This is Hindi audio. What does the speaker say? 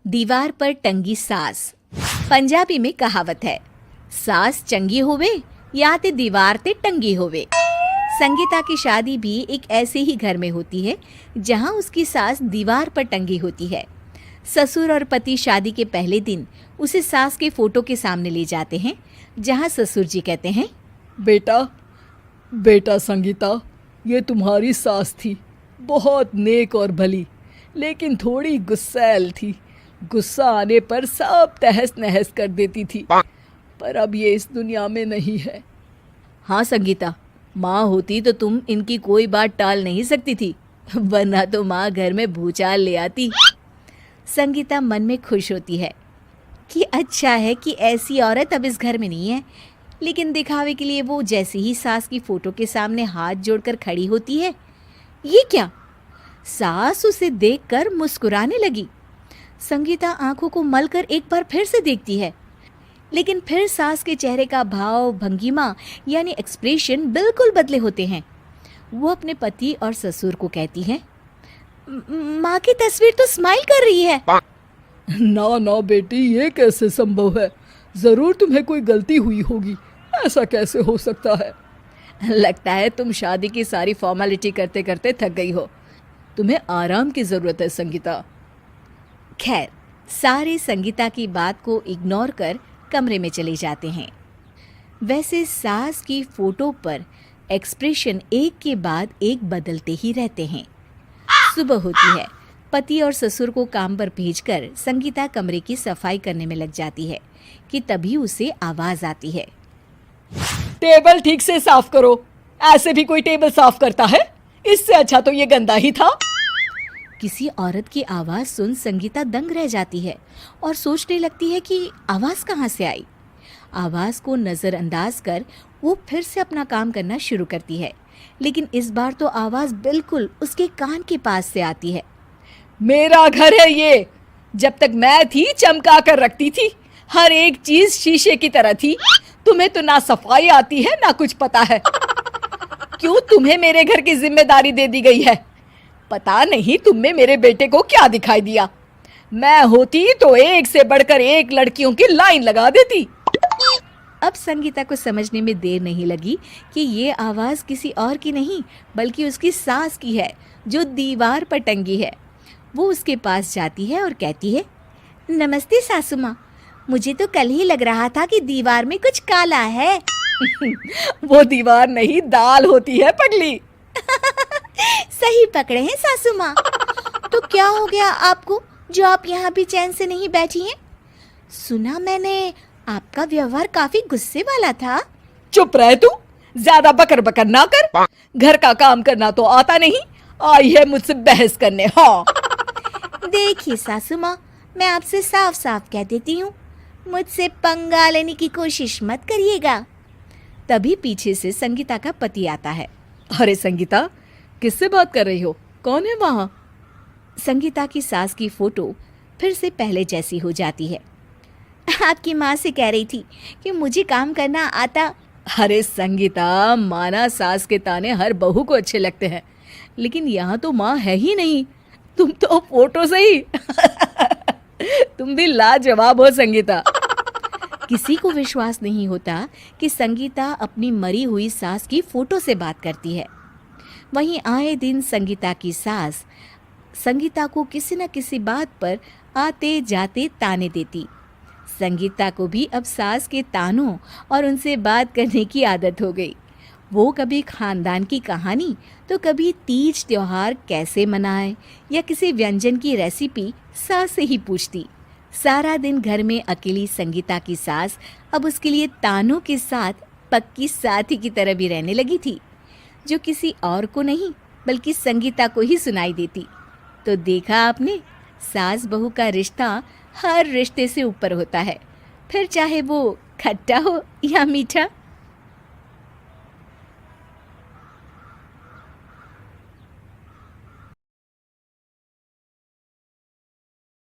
दीवार पर टंगी सास। पंजाबी में कहावत है, सास चंगी होवे या ते दीवार ते टंगी होवे। संगीता की शादी भी एक ऐसे ही घर में होती है जहां उसकी सास दीवार पर टंगी होती है। ससुर और पति शादी के पहले दिन उसे सास के फोटो के सामने ले जाते हैं, जहां ससुर जी कहते हैं, बेटा बेटा संगीता, ये तुम्हारी सास थी, बहुत नेक और भली, लेकिन थोड़ी गुस्सैल थी। गुस्सा आने पर सब तहस नहस कर देती थी, पर अब ये इस दुनिया में नहीं है। हाँ संगीता, माँ होती तो तुम इनकी कोई बात टाल नहीं सकती थी, वरना तो माँ घर में भूचाल ले आती। संगीता मन में खुश होती है कि अच्छा है कि ऐसी औरत अब इस घर में नहीं है, लेकिन दिखावे के लिए वो जैसे ही सास की फोटो के सामने हाथ जोड़कर खड़ी होती है, ये क्या? सास उसे देखकर मुस्कुराने लगी। संगीता आंखों को मलकर एक बार फिर से देखती है, लेकिन फिर सास के चेहरे का भाव, भंगिमा यानी एक्सप्रेशन बिल्कुल बदले होते हैं। वो अपने पति और ससुर को कहती है, माँ की तस्वीर तो स्माइल कर रही है। ना ना बेटी, ये कैसे संभव है? जरूर तुम्हें कोई गलती हुई होगी, ऐसा कैसे हो सकता है? लगता है तुम शादी की सारी फॉर्मेलिटी करते करते थक गई हो, तुम्हें आराम की जरूरत है संगीता। खैर, सारे संगीता की बात को इग्नोर कर कमरे में चले जाते हैं। वैसे सास की फोटो पर एक्सप्रेशन एक के बाद एक बदलते ही रहते हैं। सुबह होती है, पति और ससुर को काम पर भेजकर संगीता कमरे की सफाई करने में लग जाती है कि तभी उसे आवाज आती है, टेबल ठीक से साफ करो। ऐसे भी कोई टेबल साफ करता है? इससे अच्छा तो ये गंदा ही था। किसी औरत की आवाज सुन संगीता दंग रह जाती है और सोचने लगती है कि आवाज कहाँ से आई। आवाज को नजरअंदाज कर वो फिर से अपना काम करना शुरू करती है, लेकिन इस बार तो आवाज बिल्कुल उसके कान के पास से आती है। मेरा घर है ये। जब तक मैं थी चमका कर रखती थी, हर एक चीज शीशे की तरह थी। तुम्हें तो ना सफाई आती है ना कुछ पता है। क्यों तुम्हें मेरे घर की जिम्मेदारी दे दी गई है? पता नहीं तुम में मेरे बेटे को क्या दिखाई दिया। मैं होती तो एक से बढ़कर एक लड़कियों की लाइन लगा देती। अब संगीता को समझने में देर नहीं लगी कि ये आवाज किसी और की नहीं बल्कि उसकी सास की है, जो दीवार पर टंगी है। वो उसके पास जाती है और कहती है, नमस्ते सासू माँ, मुझे तो कल ही लग रहा था कि दीवार में कुछ काला है। वो दीवार नहीं, दाल होती है पगली। सही पकड़े हैं सासू माँ। तो क्या हो गया आपको जो आप यहाँ भी चैन से नहीं बैठी हैं? सुना मैंने आपका व्यवहार काफी गुस्से वाला था। चुप रह तू, ज्यादा बकर बकर ना कर। घर का काम करना तो आता नहीं, आई है मुझसे बहस करने। हाँ देखिए सासू माँ, मैं आपसे साफ साफ कह देती हूँ, मुझसे पंगा लेने की कोशिश मत करिएगा। तभी पीछे से संगीता का पति आता है। अरे संगीता, किससे बात कर रही हो? कौन है वहाँ? संगीता की सास की फोटो फिर से पहले जैसी हो जाती है। आपकी माँ से कह रही थी कि मुझे काम करना आता। अरे संगीता, माना सास के ताने हर बहू को अच्छे लगते हैं, लेकिन यहाँ तो माँ है ही नहीं। तुम तो फोटो से ही तुम भी लाजवाब हो संगीता। किसी को विश्वास नहीं होता कि संगीता अपनी मरी हुई सास की फोटो से बात करती है। वहीं आए दिन संगीता की सास संगीता को किसी न किसी बात पर आते जाते ताने देती। संगीता को भी अब सास के तानों और उनसे बात करने की आदत हो गई। वो कभी खानदान की कहानी तो कभी तीज त्योहार कैसे मनाए या किसी व्यंजन की रेसिपी सास से ही पूछती। सारा दिन घर में अकेली संगीता की सास अब उसके लिए तानों के साथ पक्की साथी की तरह भी रहने लगी थी, जो किसी और को नहीं बल्कि संगीता को ही सुनाई देती। तो देखा आपने, सास बहू का रिश्ता हर रिश्ते से ऊपर होता है, फिर चाहे वो खट्टा हो या मीठा।